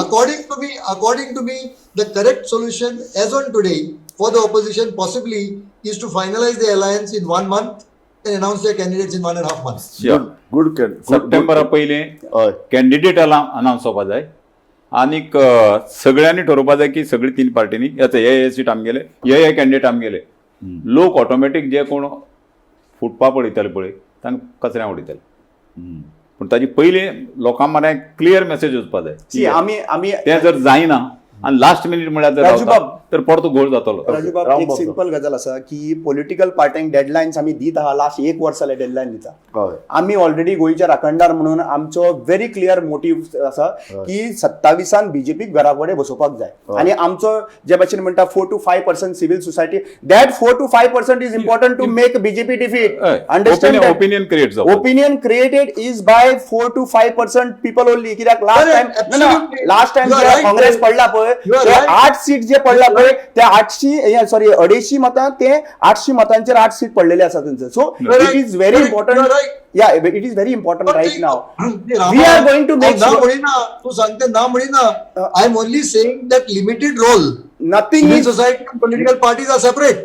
according to me, the correct solution as on today for the opposition possibly is to finalize the alliance in 1 month and announce their candidates in 1.5 months. Good सप्टेंबरा पयले कॅन्डिडेटाला announce जावपा जाय आनीक सगळ्यांनी ठरोवपा जाय की सगळी 3 पार्टीनी हे seat आमगेले हे कॅन्डिडेट आमगेले लोक ऑटोमॅटीक जे कोण फुटपा पळयताले पळय तांकां कचऱ्या उडयताले पूण ताजी पयलीं लोकांक मरे क्लियर मेसेज वचपा जाय आम्ही तें जर जायना आणि लास्ट मिनिट म्हळ्यार जर रावता, तर परतो घोळ जातलो. राजूबाब एक सिंपल गजाल आसा की पॉलिटिकल पार्ट्यांक डेडलायन्स आमी दीत आहा लास्ट 1 वर्स जालें डेडलायन दिता. आमी ऑलरेडी गोंयचे राखणदार म्हणून आमचो व्हेरी क्लियर मोटीव आसा की 27 बीजेपीक घरा कडेन बसोवपाक जाय आणि आमचो जे भाशेन म्हणटा 4 to 5% civil society that 4 to 5% is important to make BJP defeat. Understand opinion create जावप. Opinion created is by 4 to 5% people only. कित्याक लास्ट टाइम काँग्रेस पडला पळय ते 8 सीट जे पडला पळय ते 250 मतां ते 800 मतांचेर 8 सीट पडलेले आसा तेंचे. So it is very important. या it is very important right now. We are going to make तू सांगते ना म्हणिना. I am only saying that limited role. Nothing Civil is society and political parties are separate.